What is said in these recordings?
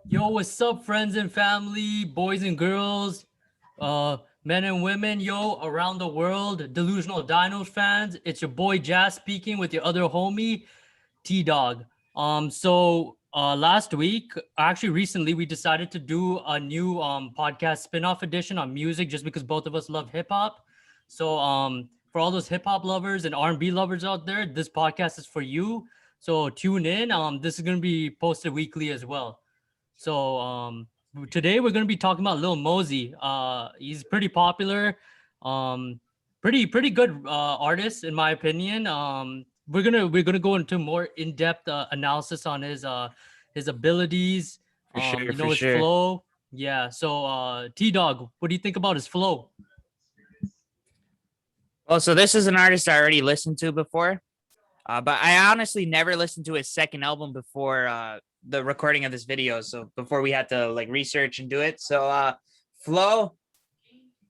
Yo, what's up, friends and family, boys and girls, men and women, yo, around the world, delusional dinos fans. It's your boy Jazz speaking with your other homie, T Dog. Last week, actually recently, we decided to do a new podcast spin-off edition on music just because both of us love hip hop. For all those hip hop lovers and R&B lovers out there, this podcast is for you. So tune in. This is gonna be posted weekly as well. So Today we're gonna be talking about Lil Mosey. He's pretty popular, um, pretty good artist in my opinion. We're gonna go into more in depth analysis on his abilities. For sure, for His sure. flow. Yeah. T Dog, what do you think about his flow? Well, so this is an artist I already listened to before, but I honestly never listened to his second album before the recording of this video. So before we had to like research and do it. Flow,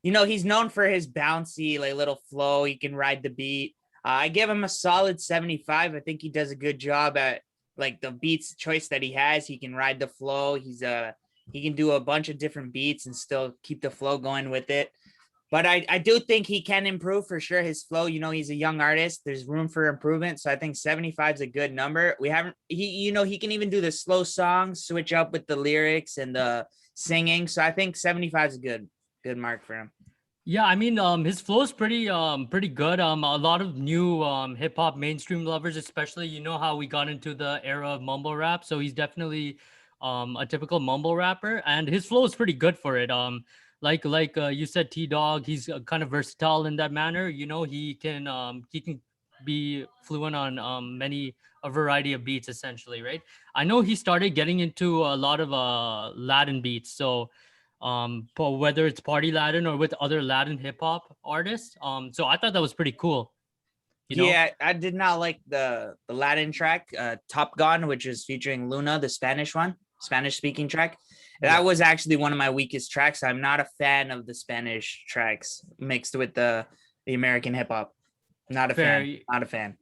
he's known for his bouncy like little flow. He can ride the beat. I give him a solid 75. I think he does a good job at like the beats choice that he has. He can ride the flow. He can do a bunch of different beats and still keep the flow going with it. But I do think he can improve for sure. His flow, he's a young artist. There's room for improvement. So I think 75 is a good number. We haven't, he can even do the slow songs, switch up with the lyrics and the singing. So I think 75 is a good mark for him. Yeah, I mean, his flow is pretty good. A lot of new hip hop mainstream lovers, especially, you know how we got into the era of mumble rap. So he's definitely a typical mumble rapper, and his flow is pretty good for it. Like you said, T Dog, he's kind of versatile in that manner. You know, he can be fluent on many a variety of beats, essentially, right? I know he started getting into a lot of Latin beats, so whether it's party Latin or with other Latin hip hop artists. So I thought that was pretty cool, you know? Yeah, I did not like the Latin track, Top Gun, which is featuring Luna, the Spanish one, Spanish speaking track. Yeah. That was actually one of my weakest tracks. I'm not a fan of the Spanish tracks mixed with the American hip hop. Not a Fair, fan. Not a fan.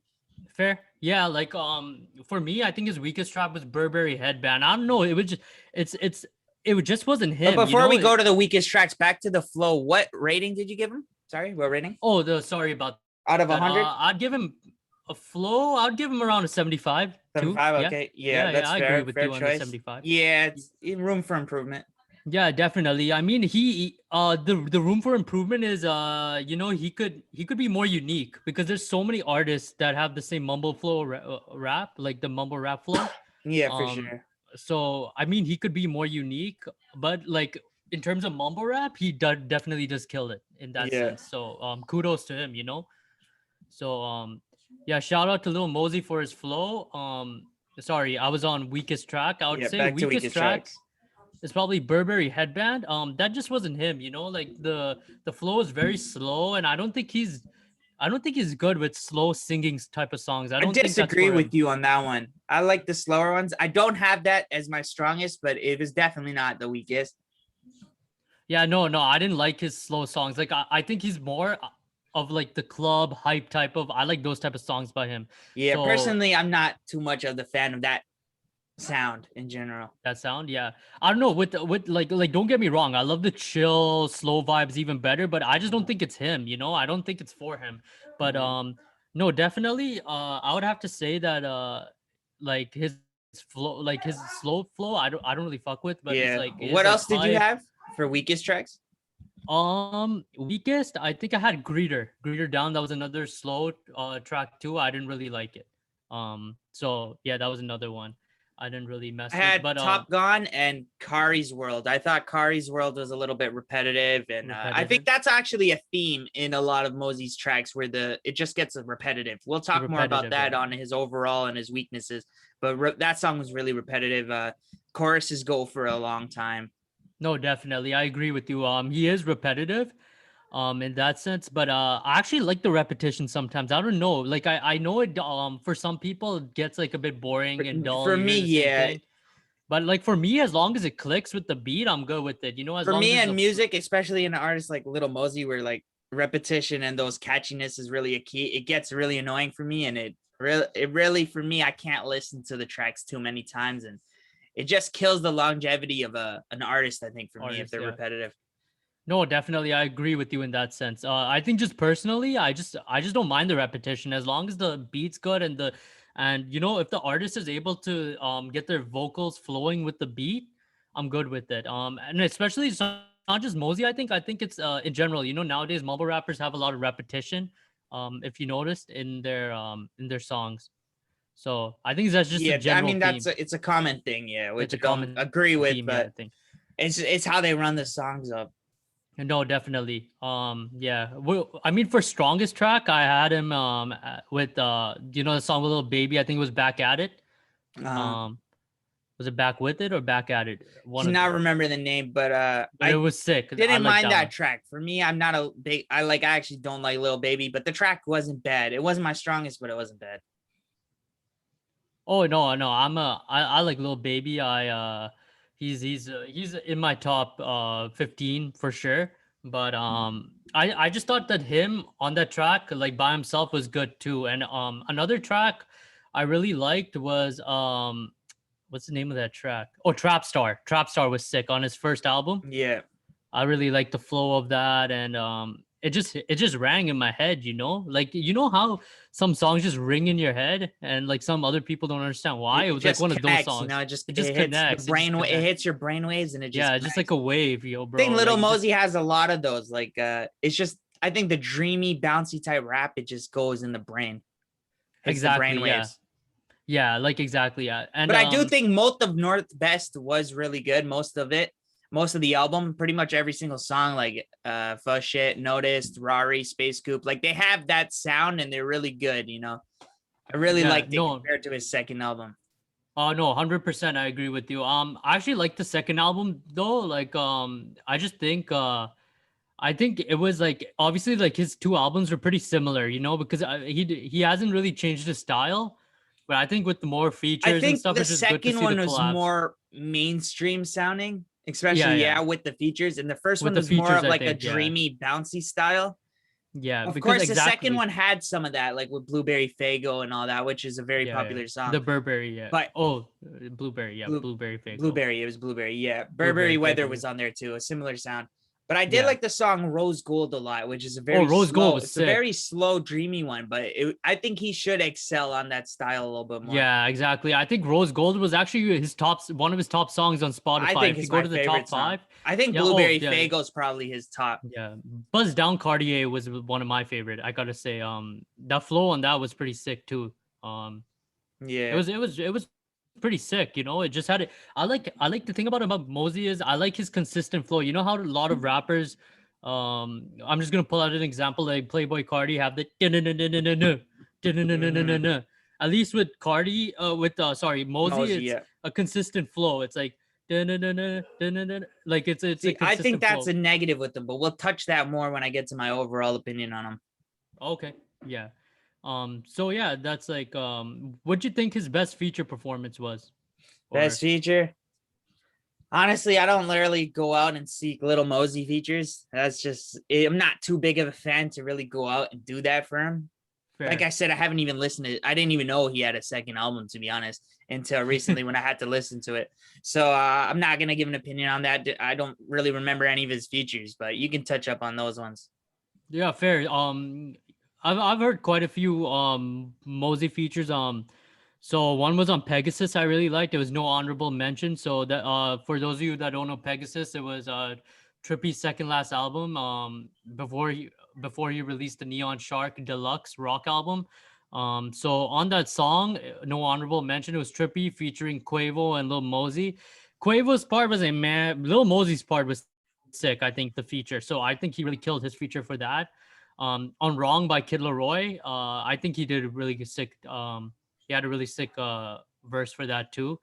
fair. Yeah, like for me, I think his weakest track was Burberry Headband. I don't know, it was just it's it just wasn't But him, you before know? we go to the weakest tracks, back to the flow. What rating did you give him? Sorry, what rating? Oh, the sorry about Out of that. 100? I'd give him a flow. I'd give him around a 75 too. 75. Yeah. Okay. Yeah, Yeah, that's I agree fair. with Fair you on the choice. 75. Yeah, it's room for improvement. Yeah, definitely. I mean, the room for improvement is he could be more unique because there's so many artists that have the same mumble flow rap, like the mumble rap flow. Yeah, for Um sure. so I mean, he could be more unique, but like in terms of mumble rap, definitely does kill it in that Yeah. sense. So kudos to him, you know. So yeah, shout out to Lil Mosey for his flow. Sorry, I was on weakest track. I would Yeah, say back to weakest weakest track tracks. it's probably Burberry Headband. That just wasn't him, you know. Like the flow is very slow, and I don't think he's good with slow singing type of songs. I I don't think that's disagree for him. with you on that one. I like the slower ones. I don't have that as my strongest, but it was definitely not the weakest. Yeah, no, I didn't like his slow songs. Like I think he's more of like the club hype type of. I like those type of songs by him. Yeah, So personally, I'm not too much of the fan of that sound in general. that sound, yeah. I don't know with like don't get me wrong. I love the chill, slow vibes even better, but I just don't think it's him, you know? I don't think it's for him. But Mhm. no, definitely I would have to say that like his flow, like his slow flow, I don't really fuck with, but it's Yeah. like his What like else did you hype. have for weakest tracks? Weakest, I think I had Greeter Down. That was another slow track too. I didn't really like it. So yeah, that was another one I didn't really I mess with. had But Top Gun and Kari's World. I thought Kari's World was a little bit repetitive, and I think repetitive. that's actually a theme in a lot of Mosey's tracks where it just gets repetitive. We'll talk more about Repetitive, that yeah. on his overall and his weaknesses, but that song was really repetitive. Choruses go for a long time. No, definitely. I agree with you. He is repetitive, in that sense, but I actually like the repetition sometimes. I don't know. Like I know it for some people it gets like a bit boring and dull. For You hear me, the same yeah, thing. But like for me, as long as it clicks with the beat, I'm good with it. You know, as for long as me it's and music, especially in an artist like Little Mosey, where like repetition and those catchiness is really a key. It gets really annoying for me, and it really for me, I can't listen to the tracks too many times, and it just kills the longevity of an artist, I think, for me, if artist. they're Yeah. repetitive. No, definitely, I agree with you in that sense. I think just personally, I just don't mind the repetition as long as the beat's good and if the artist is able to get their vocals flowing with the beat, I'm good with it. And especially it's not just Mosey. I think it's in general. Nowadays mumble rappers have a lot of repetition. If you noticed in their songs, so I think that's just a Yeah, I general mean theme. it's a common thing, yeah, It's which a I don't common agree with, theme, yeah. I but think. it's how they run the songs up. No, definitely. Yeah. Well, I mean, for strongest track, I had him with the song with Little Baby. I think it was Back at It. Uh, Um, was it Back with It or Back at It? One of cannot them. remember the name, but But it I was sick. I didn't like mind that that one. track. For me, I'm not a big. I actually don't like Lil Baby, but the track wasn't bad. It wasn't my strongest, but it wasn't bad. Oh no, no, I like Little Baby. He's in my top 15 for sure. But I just thought that him on that track like by himself was good too. And another track I really liked was what's the name of that track? Oh, Trap Star. Trap Star was sick on his first album. Yeah, I really like the flow of that, and it just rang in my head. Like how some songs just ring in your head, and like some other people don't understand why. It it was like just one of those connects. songs. It just It just it hits the connects. It just brain. It connects. hits your brain waves, and it just Yeah, it's just like connects. a wave, yo, I think bro. Little Like Mosey has a lot of those. Like, it's just I think the dreamy, bouncy type rap, it just goes in the brain, hits the exactly, brain yeah, waves. yeah, like exactly, yeah, and But I do think most of North Best was really good. Most of it, most of the album, pretty much every single song, like Fuss Shit, Noticed, Rari, Space Coop, like they have that sound and they're really good. I really yeah, liked it no, compared to his second album. no, 100%, I agree with you. I actually like the second album though. Like, I just think I think it was like obviously like his two albums were pretty similar, because he hasn't really changed his style, but I think with the more I features and think stuff, the it's just good to second see the one was collabs. more mainstream sounding, Yeah, especially yeah, with the features. And the first with one the was more features, of I like a think, yeah, dreamy, bouncy style. yeah, Of because course, the second exactly, one had some of that, like with Blueberry Fago and all that, which is a very yeah, yeah, popular song. the Burberry, yeah, But oh, Blueberry, yeah, Blue Blueberry Fago, Blueberry. It was Blueberry. Yeah, Blueberry Burberry Weather Fago, was on there too. A similar sound. But I did yeah. like the song Rose Gold a lot, which is a Oh, very Rose Gold slow. was It's a very sick. slow, dreamy one. But I think he should excel on that style a little bit more. Yeah, exactly. I think Rose Gold was actually one of his top songs on I Spotify. think If you it's go my to the favorite top song. five, I think yeah. Oh, Blueberry yeah, yeah. Fago is probably his top. Yeah, Buzz Down Cartier was one of my favorite. I gotta say, that flow on that was pretty sick too. Um, it Yeah. was it was it was pretty sick. It just had it. I like the thing about Mosey is I like his consistent flow. You know how a lot of rappers, I'm just gonna pull out an example like Playboy Cardi have the Mm-hmm. at least with Cardi, with sorry Mosey, Mosey, it's yeah. a consistent flow. It's like like it's a See, I think consistent that's flow. a negative with them, but we'll touch that more when I get to my overall opinion on him. Okay. Yeah. So yeah, that's like what do you think his best feature performance was? Best Or feature. Honestly, I don't literally go out and seek Little Mosey features. That's just I'm not too big of a fan to really go out and do that for him. Like fair. I said, I haven't even listened to it. I didn't even know he had a second album, to be honest, until recently when I had to listen to it. So I'm not gonna give an opinion on that. I don't really remember any of his features, but you can touch up on those ones. Yeah, fair. I've heard quite a few Mosey features. So one was on Pegasus. I really liked. There was no honorable mention. So that for those of you that don't know Pegasus, it was Trippy's second last album. Before he released the Neon Shark Deluxe rock album. So on that song, no honorable mention. It was Trippy featuring Quavo and Lil Mosey. Quavo's part was a man. Lil Mosey's part was sick. I think the feature. So I think he really killed his feature for that. On Wrong by Kid Leroy, I think he did a really sick. He had a really sick verse for that too.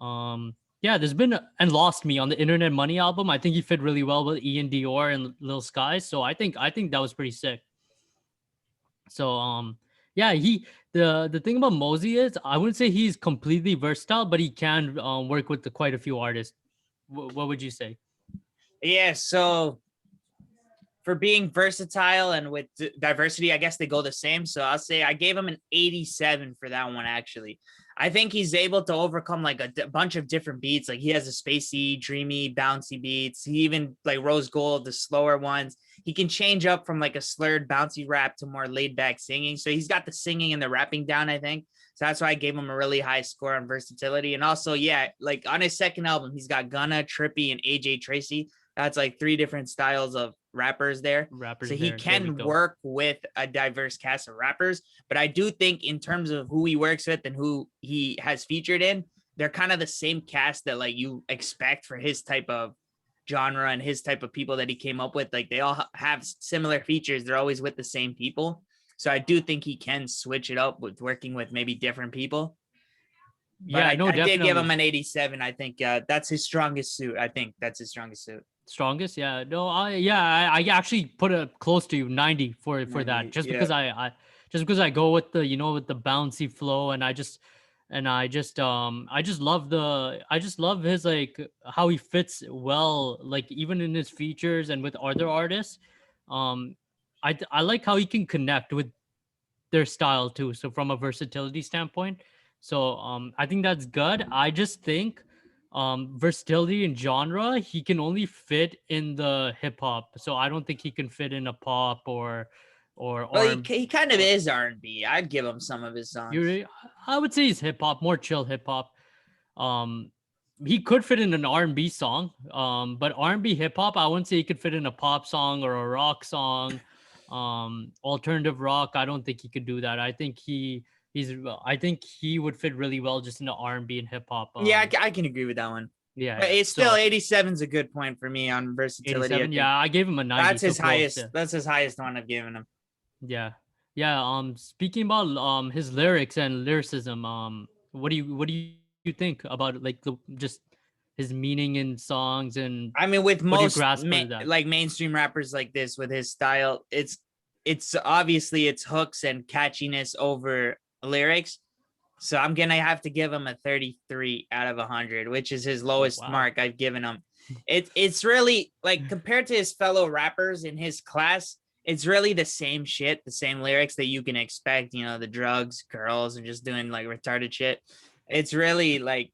Yeah, there's been and Lost Me on the Internet Money album. I think he fit really well with Ian Dior and Lil Sky. So I think that was pretty sick. So yeah, the thing about Mosey is I wouldn't say he's completely versatile, but he can work with quite a few artists. What would you say? Yeah, so for being versatile and with diversity, I guess they go the same. So I'll say I gave him an 87 for that one, actually. I think he's able to overcome like bunch of different beats. Like he has a spacey, dreamy, bouncy beats. He even like rose gold, the slower ones. He can change up from like a slurred, bouncy rap to more laid back singing. So he's got the singing and the rapping down, I think. So that's why I gave him a really high score on versatility. And also, yeah, like on his second album, he's got Gunna, Trippy, and AJ Tracy. That's like three different styles of rappers there. So Rappers he there we can go. work with a diverse cast of rappers. But I do think in terms of who he works with and who he has featured in, they're kind of the same cast that like you expect for his type of genre and his type of people that he came up with. Like they all have similar features. They're always with the same people. So I do think he can switch it up with working with maybe different people. But Yeah, no, I did give him definitely. an 87. I think that's his strongest suit. I think that's his strongest suit. Strongest, yeah. No, I actually put it close to you, 90 for that, 90. just Yeah. because just because I go with the with the bouncy flow, and I just love his like how he fits well, like even in his features and with other artists. Um, I like how he can connect with their style too. So from a versatility standpoint, so I think that's good. I just think versatility in genre, he can only fit in the hip hop. So I don't think he can fit in a pop or Well, R. he kind of Or is R&B. I'd give him some of his songs. you, I would say he's hip hop, more chill hip hop. Um, he could fit in an R&B song, but R&B hip hop, I wouldn't say he could fit in a pop song or a rock song. Alternative rock, I don't think he could do that. I think he would fit really well just in the R&B and hip hop. Yeah, I can agree with that one. Yeah, But yeah. it's still So 87 is a good point for me on versatility. I 87, think yeah, I gave him a 90, that's so his close. highest. Yeah, That's his highest one I've given him. yeah, yeah. Speaking about his lyrics and lyricism, what do you think about like the just his meaning in songs, and I mean, with what do you most grasp for that? like mainstream rappers like this with his style, it's obviously it's hooks and catchiness over lyrics. So I'm gonna have to give him a 33 out of 100, which is his Oh lowest wow. mark I've given him. It's really like compared to his fellow rappers in his class, it's really the same shit, the same lyrics that you can expect. You know, the drugs, girls, and just doing like retarded shit. It's really like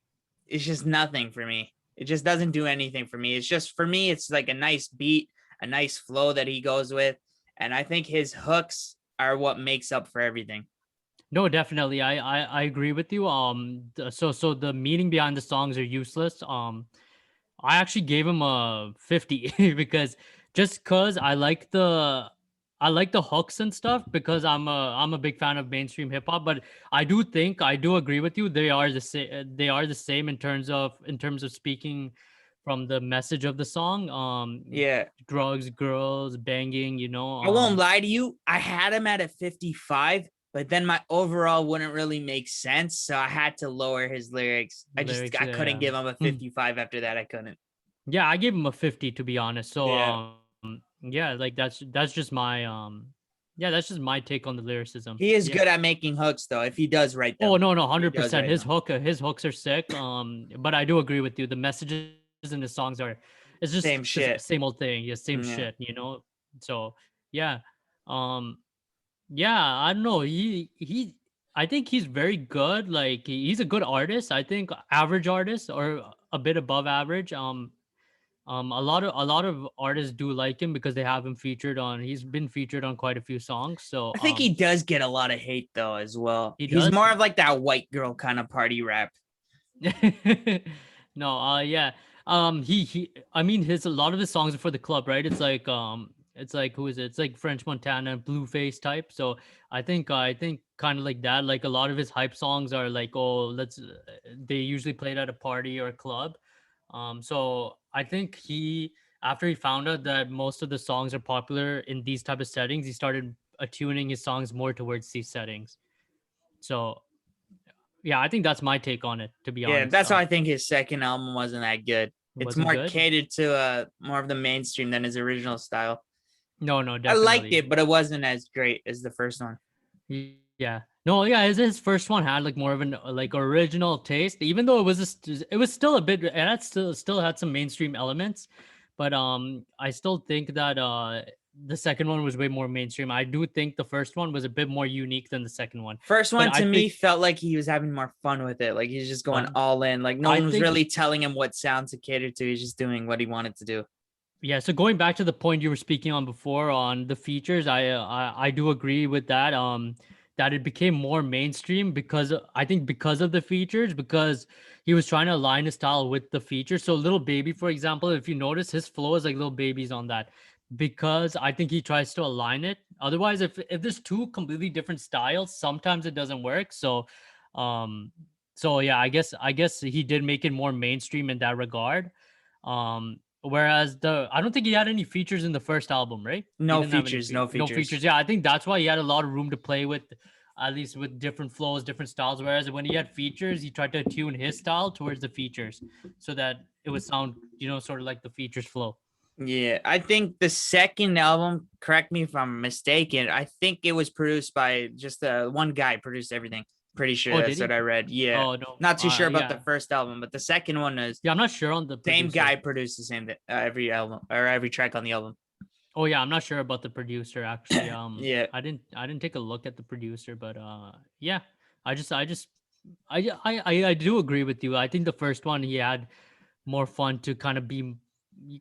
it's just nothing for me. It just doesn't do anything for me. It's just for me, it's like a nice beat, a nice flow that he goes with, and I think his hooks are what makes up for everything. No, definitely. I agree with you. So the meaning behind the songs are useless. I actually gave him a 50 because just cuz I like the hooks and stuff because I'm a big fan of mainstream hip hop, but I do agree with you. They are the same in terms of speaking from the message of the song. Yeah, Drugs, girls, banging, I won't lie to you. I had him at a 55, but then my overall wouldn't really make sense. So I had to lower his lyrics. lyrics. I couldn't Yeah. give him a Hmm. 55 after that. I couldn't. Yeah, I gave him a 50 to be honest. So Yeah. yeah, like that's just my yeah, that's just my take on the lyricism. He is Yeah. good at making hooks though, if he does write Oh them. no, no, He does 100%. write them. His hooks are sick. But I do agree with you. The messages in the songs are it's just Same the shit. same old thing. Yeah, same Yeah. shit, So, yeah. Um yeah, I don't know. I think he's very good. Like he's a good artist. I think average artist or a bit above average. A lot of artists do like him because they have him featured on. He's been featured on quite a few songs. So I think he does get a lot of hate though as well. he He's does. more of like that white girl kind of party rap. No, yeah. He. I mean, his a lot of his songs are for the club, right? It's like who is it? It's like French Montana and Blueface type. So I think kind of like that. Like a lot of his hype songs are like, oh, let's. They usually played at a party or a club. So I think he after he found out that most of the songs are popular in these type of settings, he started attuning his songs more towards these settings. So yeah, I think that's my take on it. To be Yeah, honest, that's why I think his second album wasn't that good. It's wasn't more good. catered to more of the mainstream than his original style. No, no, I liked definitely. it, but it wasn't as great as the first one. Yeah. No, yeah, his first one had like more of an like original taste, even though it was still a bit, and that still had some mainstream elements, but I still think that the second one was way more mainstream. I do think the first one was a bit more unique than the second one. First But one I to think me felt like he was having more fun with it. Like he's just going fun. all in. Like no I one was think really telling him what sound to cater to. He's just doing what he wanted to do. yeah, so going back to the point you were speaking on before on the features, I do agree with that. That it became more mainstream because I think because of the features, because he was trying to align his style with the features. So Little Baby, for example, if you notice, his flow is like Little Baby's on that, because I think he tries to align it. Otherwise, if there's two completely different styles, sometimes it doesn't work. Um, so yeah, I guess he did make it more mainstream in that regard. Whereas I don't think he had any features in the first album, right? He No didn't have any features, no no features. features. Yeah, I think that's why he had a lot of room to play with, at least with different flows, different styles. Whereas when he had features, he tried to tune his style towards the features so that it would sound, sort of like the features flow. Yeah, I think the second album, correct me if I'm mistaken, I think it was produced by just one guy produced everything. Pretty sure Oh, did that's what he? I read. Yeah. Oh no. Not too sure about the Yeah. first album, but the second one is Yeah, I'm not sure on the same producer. guy produced the same every album or every track on the album. Oh yeah, I'm not sure about the producer actually. Yeah. I didn't take a look at the producer, but yeah, I do agree with you. I think the first one he had more fun to kind of be,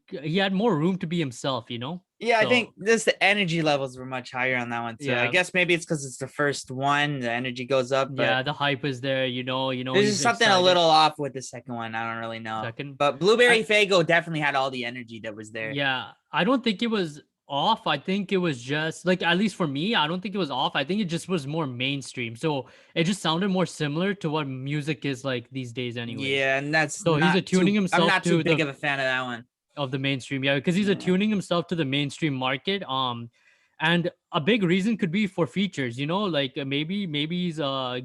he had more room to be himself, Yeah, I So think this the energy levels were much higher on that one too. I yeah, guess maybe it's because it's the first one, the energy goes up, but yeah, the hype is there, there's he's just something a excited. little off with the second one. I don't really know. Second, But I Blueberry Fago definitely had all the energy that was there. yeah, I don't think it was off. I think it was just like, at least for me, I don't think it was off. I think it just was more mainstream. So it just sounded more similar to what music is like these days, anyways. Yeah, and that's So he's not attuning too I'm himself not too to big the of a fan of that one. of the mainstream, yeah, because he's Yeah. attuning himself to the mainstream market. And a big reason could be for features, like maybe he's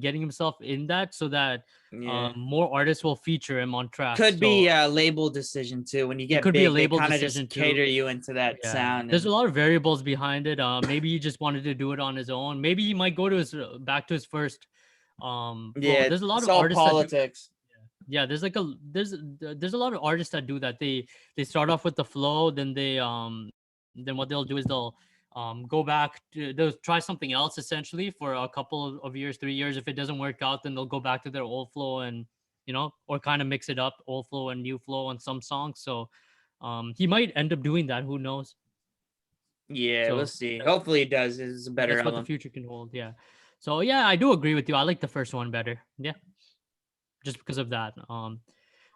getting himself in that so that Yeah. more artists will feature him on tracks. Could be So a label decision too. When you it get could be a big, they label kind of just decision too. cater you into that Yeah, sound there's a and lot of variables behind it. Maybe he just wanted to do it on his own. Maybe he might go to his back to his first flow. yeah, There's a lot it's of all artists that do. politics. Yeah, there's a lot of artists that do that. They start off with the flow, then what they'll do is they'll they'll try something else essentially for a couple of years, 3 years. If it doesn't work out, then they'll go back to their old flow, and or kind of mix it up, old flow and new flow on some songs. So he might end up doing that, who knows. Yeah, we'll So see. Hopefully it does. It's a better that's what the album. future can hold. Yeah. So yeah, I do agree with you. I like the first one better. Yeah, just because of that.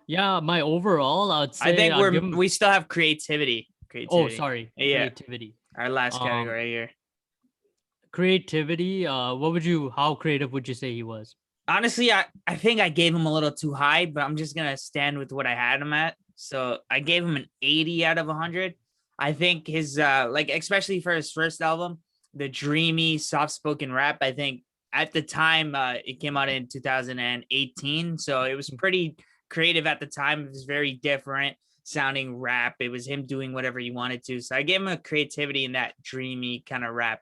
Yeah, my overall, I'd I say think I'd give we're him. we still have creativity. Oh, Creativity. sorry, Yeah, creativity. our last Um, category here. creativity. What would you? How creative would you say he was? Honestly, I think I gave him a little too high, but I'm just gonna stand with what I had him at. So I gave him an 80 out of 100. I think his like especially for his first album, the dreamy, soft-spoken rap. I think at the time it came out in 2018, so it was pretty creative at the time. It was very different sounding rap. It was him doing whatever he wanted to. So I gave him a creativity in that dreamy kind of rap.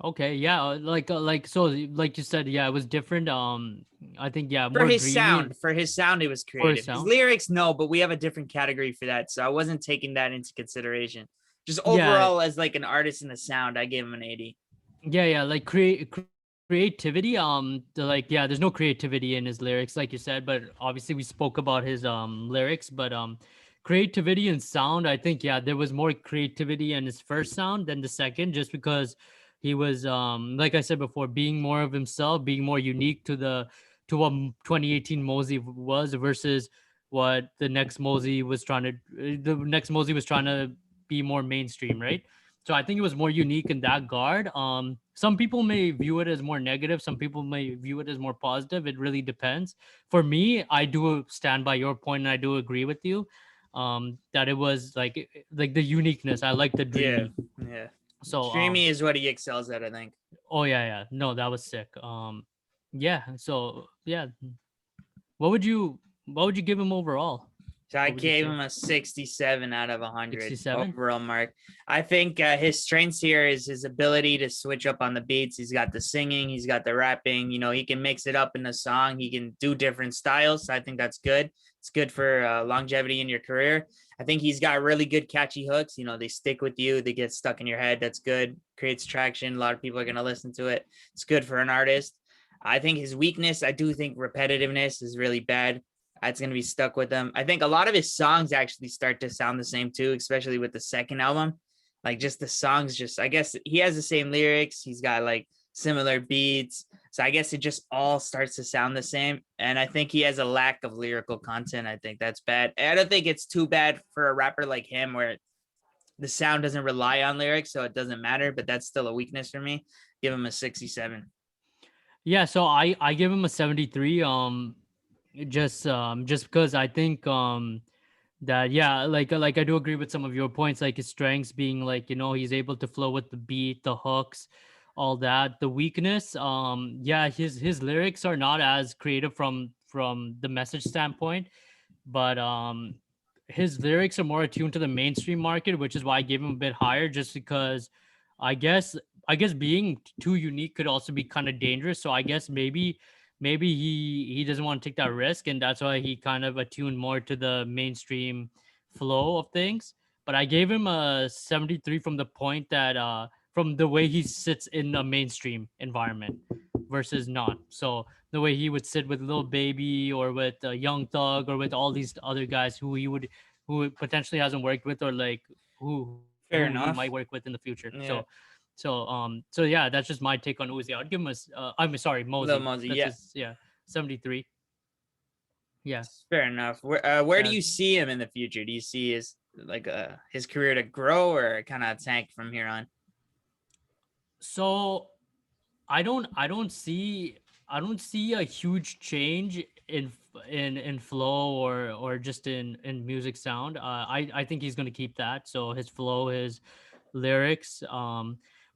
Okay, yeah, like so, like you said, yeah, it was different. I think yeah, For more his dreamy sound, for his sound, it was for his creative. His sound. lyrics, no, but we have a different category for that, so I wasn't taking that into consideration. Just Yeah, overall, as like an artist in the sound, I gave him an 80. yeah, like creativity. Like yeah, there's no creativity in his lyrics, like you said, but obviously we spoke about his lyrics, but creativity and sound, I think yeah, there was more creativity in his first sound than the second, just because he was like I said before, being more of himself, being more unique to what 2018 Mosey was versus what the next Mosey was trying to be more mainstream, right? So I think it was more unique in that guard. Some people may view it as more negative. Some people may view it as more positive. It really depends. For me, I do stand by your point, and I do agree with you. That it was like the uniqueness. I like the Yeah, dreamy. yeah. So Streamy is what he excels at, I think. oh yeah, no, that was sick. Yeah. So yeah, what would you give him overall? So I What would you gave say? him a 67 out of 100 67? overall mark. I think his strengths here is his ability to switch up on the beats. He's got the singing, he's got the rapping. You know, he can mix it up in a song. He can do different styles. So I think that's good. It's good for longevity in your career. I think he's got really good catchy hooks. You know, they stick with you. They get stuck in your head. That's good. Creates traction. A lot of people are going to listen to it. It's good for an artist. I think his weakness, I do think repetitiveness is really bad. That's going to be stuck with him. I think a lot of his songs actually start to sound the same too, especially with the second album. Like just the songs, just I guess he has the same lyrics. He's got like similar beats. So I guess it just all starts to sound the same. And I think he has a lack of lyrical content. I think that's bad. I don't think it's too bad for a rapper like him where the sound doesn't rely on lyrics, so it doesn't matter, but that's still a weakness for me. Give him a 67. Yeah, so I give him a 73. Just because I think that, yeah, like I do agree with some of your points, like his strengths being like, he's able to flow with the beat, the hooks, all that. The weakness, yeah, his lyrics are not as creative from the message standpoint, but his lyrics are more attuned to the mainstream market, which is why I gave him a bit higher, just because I guess being too unique could also be kind of dangerous. So I guess maybe he doesn't want to take that risk, and that's why he kind of attuned more to the mainstream flow of things. But I gave him a 73 from the point that from the way he sits in a mainstream environment versus not. So the way he would sit with Lil Baby or with Young Thug or with all these other guys who potentially hasn't worked with, or like who he Fair might work enough. with in the future. Yeah. So yeah, that's just my take on Uzi. I'd give him I'm sorry, Lil Mosey. Mosey. That's Yeah. his, yeah, 73. Yeah. Fair enough. Where do Yeah. you see him in the future? Do you see his career to grow or kind of tank from here on? So I don't see a huge change in flow or just in music sound. I think he's gonna keep that. So his flow, his lyrics.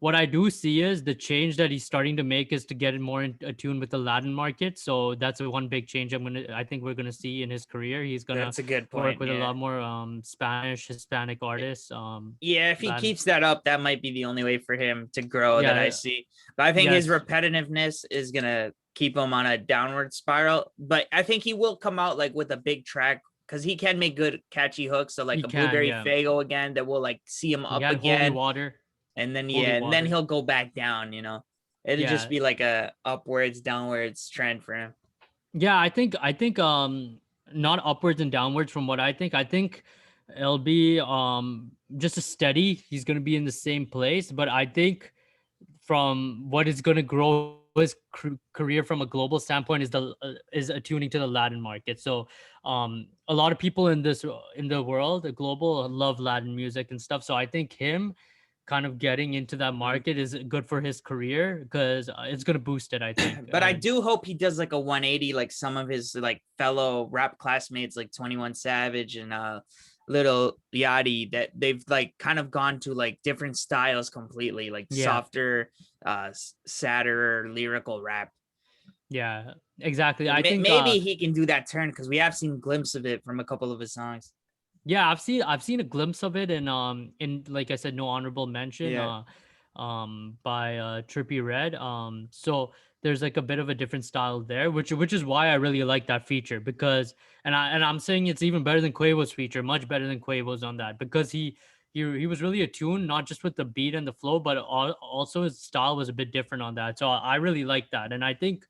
What I do see is the change that he's starting to make is to get it more in tune with the Latin market. So that's a one big change I think we're gonna see in his career. He's gonna That's a good work point. with a Yeah. lot more Spanish, Hispanic artists. Yeah, if he Latin. keeps that up, that might be the only way for him to grow that I Yeah. see. But I think his Yes. repetitiveness is gonna keep him on a downward spiral. But I think he will come out like with a big track because he can make good catchy hooks. So like He a can. blueberry Yeah. fago again that will like see him He up had holy again. water. And then Holy and then water. he'll go back down, you know. It'll just Yeah. be like a upwards, downwards trend for him. Yeah, I think not upwards and downwards from what I think. I think it'll be just a steady. He's gonna be in the same place, but I think from what is gonna grow his career from a global standpoint is attuning to the Latin market. So a lot of people in the world, the global, love Latin music and stuff. So I think him kind of getting into that Mhm. market is good for his career because it's gonna boost it, I think. But I do hope he does like a 180 like some of his like fellow rap classmates like 21 Savage and Little Yachty, that they've like kind of gone to like different styles completely, like Yeah. softer, sadder lyrical rap. Yeah, exactly. So I think maybe he can do that turn because we have seen glimpse of it from a couple of his songs. yeah, I've seen a glimpse of it in like I said, no honorable mention Yeah. by Trippy Red. So there's like a bit of a different style there, which is why I really like that feature because I'm saying it's even better than Quavo's feature, much better than Quavo's on that because he was really attuned not just with the beat and the flow, but also his style was a bit different on that. So I really like that, and I think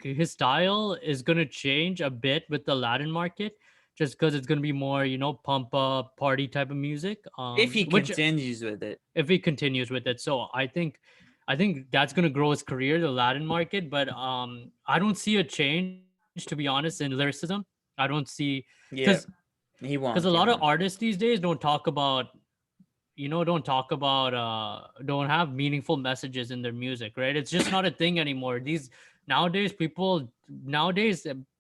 his style is gonna change a bit with the Latin market, just because it's gonna be more, pump up party type of music. If he Which continues with it. if he continues with it, so I think that's gonna grow his career, the Latin market. But I don't see a change, to be honest, in lyricism. I don't see because Yeah. He a won't. He lot of won't. artists these days don't have meaningful messages in their music, right? It's just not a thing anymore. These nowadays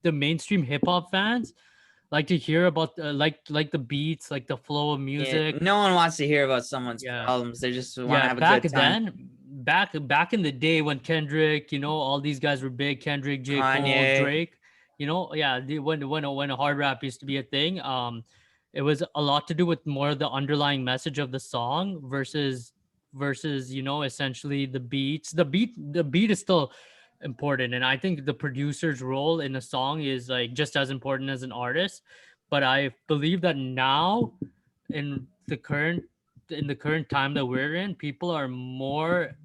the mainstream hip hop fans like to hear about like the beats, like the flow of Yeah, music. no one wants to hear about someone's Yeah. problems. They just want to Yeah, have a good time. back in the day when Kendrick, all these guys were big, Kendrick, J. Cole, Kanye, Drake. Yeah, when a hard rap used to be a thing, it was a lot to do with more the underlying message of the song versus essentially the beats. The beat is still important, and I think the producer's role in a song is like just as important as an artist. But I believe that now in the current in the current time that we're in, people are more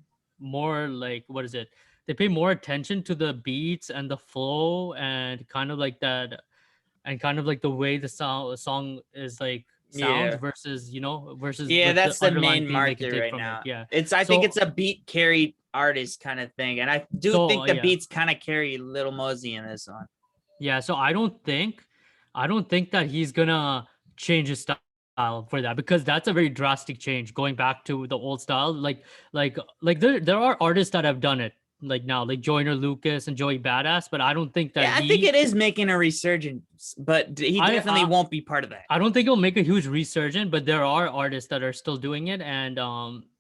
like, what is it? They pay more attention to the beats and the flow and kind of like that, and kind of like the way the song is like sounds Yeah. versus Yeah, like the that's the underlying main theme they can market take right from it. now. Yeah. I think it's So a beat carried artist kind of thing. And I do so think the yeah. beats kind of carry Little Mosey in this one. Yeah, so I don't think that he's gonna change his style for that, because that's a very drastic change going back to the old style. Like there are artists that have done it like now, like Joyner Lucas and Joey Badass, but I don't think that Yeah, I think he it is making a resurgence, but he I definitely won't be part of that. I don't think it'll make a huge resurgence, but there are artists that are still doing it, and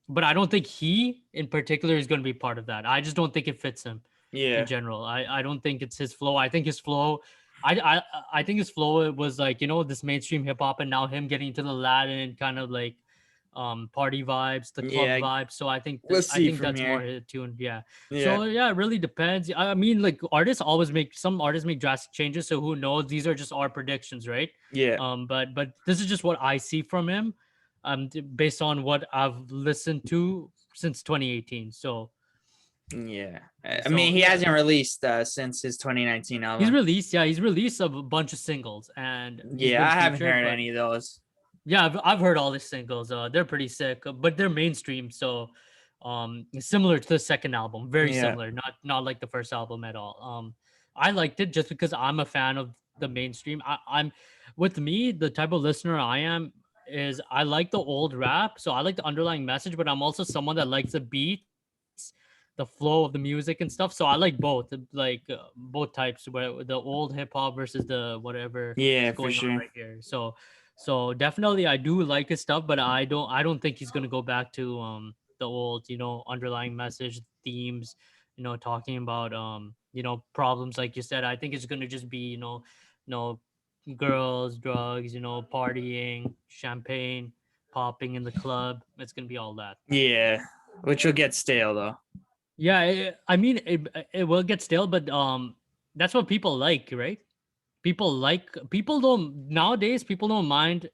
but I don't think he in particular is going to be part of that. I just don't think it fits him in Yeah. general. I don't think it's his flow. I think his flow, I think his flow was like this mainstream hip hop, and now him getting into the Latin kind of like party vibes, the club Yeah. vibes. So I think We'll I see think from that's more here. tuned. Yeah. Yeah. So yeah, it really depends. I mean, like some artists make drastic changes. So who knows? These are just our predictions, right? Yeah. But this is just what I see from him, based on what I've listened to since 2018. Yeah. I So mean, he yeah, hasn't released since his 2019 he's album. released. Yeah, he's released a bunch of singles, and he's Yeah, been I haven't featured. heard But any of those. yeah, I've heard all his singles. They're pretty sick, but they're mainstream. So, similar to the second album, very Yeah. similar. Not like the first album at all. I liked it just because I'm a fan of the mainstream. I'm with me, the type of listener I am is I like the old rap, so I like the underlying message, but I'm also someone that likes the beats, the flow of the music and stuff. So I like both, both types, where the old hip hop versus the whatever is Yeah, for going on sure. right here. So definitely I do like his stuff, but I don't think he's gonna go back to the old, underlying message themes, talking about problems like you said. I think it's gonna just be, you know, girls, drugs, partying, champagne, popping in the club. It's gonna be all that. Yeah, which will get stale though. Yeah, I mean it will get stale, but that's what people like, right? People don't nowadays people don't mind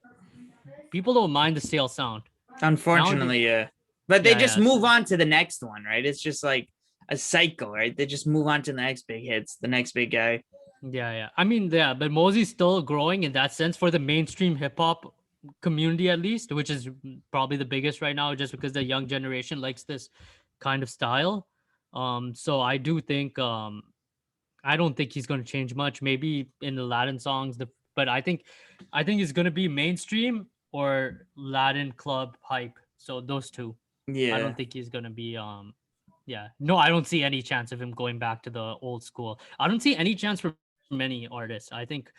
the stale sound. Nowadays, Unfortunately, yeah. But they yeah, just yeah, move on to the next one, right? It's just like a cycle, right? They just move on to the next big hits, the next big guy. yeah, yeah. I mean, yeah, but Mosey's still growing in that sense for the mainstream hip hop community, at least, which is probably the biggest right now, just because the young generation likes this kind of style. So I don't think he's going to change much. Maybe in the Latin songs, but I think it's going to be mainstream or Latin club hype. So those two. I Yeah. don't think he's going to be yeah. No, I don't see any chance of him going back to the old school. I don't see any chance for many artists. I think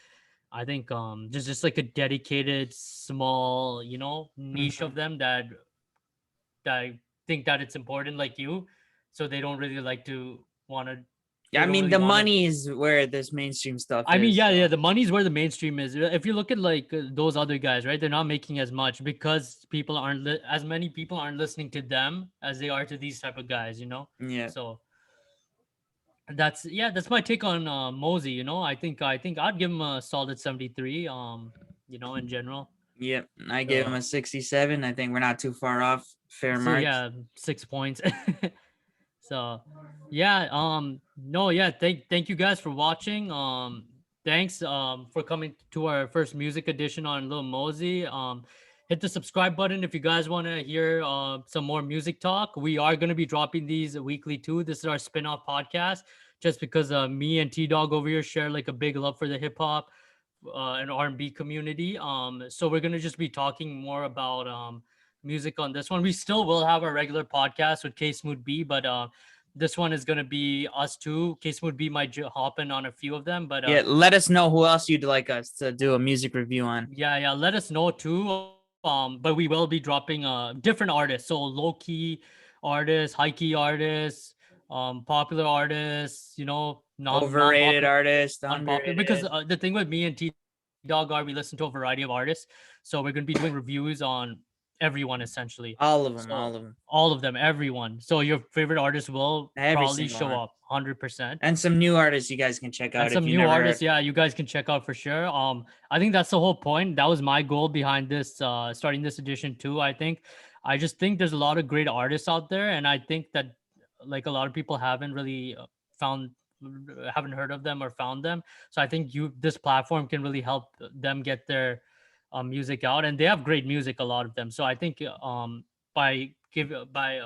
there's just like a dedicated small, niche Mhm. of them that think that it's important like you. So they don't really like to want to Yeah, they I don't mean really the want to. money is where this mainstream stuff I mean, is. yeah, yeah, So the money's where the mainstream is. If you look at like those other guys, right? They're not making as much because as many people aren't listening to them as they are to these type of guys. yeah, So that's my take on Mosey. I think I'd give him a solid 73. In general. yeah. I gave him So a 67. I think we're not too far off. Fair so mark. yeah, 6 points. So yeah, no, yeah, thank you guys for watching. Thanks for coming to our first music edition on Lil Mosey. Hit the subscribe button if you guys want to hear some more music talk. We are going to be dropping these weekly too. This is our spin-off podcast, just because me and T Dog over here share like a big love for the hip hop and R&B community. So we're going to just be talking more about music on this one. We still will have our regular podcast with Case Mood B, but this one is gonna be us two. Case Mood B might hop in on a few of them, but Yeah, let us know who else you'd like us to do a music review on. yeah, yeah. Let us know too. But we will be dropping different artists, so low key artists, high key artists, popular artists. non Overrated popular, artist, unpopular. Because underrated. the thing with me and T Dog are we listen to a variety of artists, so we're gonna be doing reviews on everyone essentially. All of them, So all of them, all of them, everyone. So your favorite artist will every probably single show one, up 100%. and some new artists you guys can check And out if some you new never artists, heard. yeah, you guys can check out for sure. I think that's the whole point. That was my goal behind this starting this edition too. I just think there's a lot of great artists out there, and I think that like a lot of people haven't really found haven't heard of them or found them. So I think you this platform can really help them get their music out, and they have great music, a lot of them. So I think by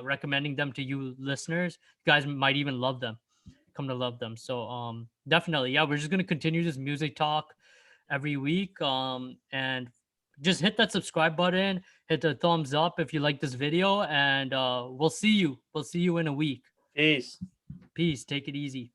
recommending them to you listeners, you guys might even love them, come to love them. So definitely, yeah, we're just gonna continue this music talk every week. And just hit that subscribe button, hit the thumbs up if you like this video, and we'll see you. We'll see you in a week. Peace. Peace. Take it easy.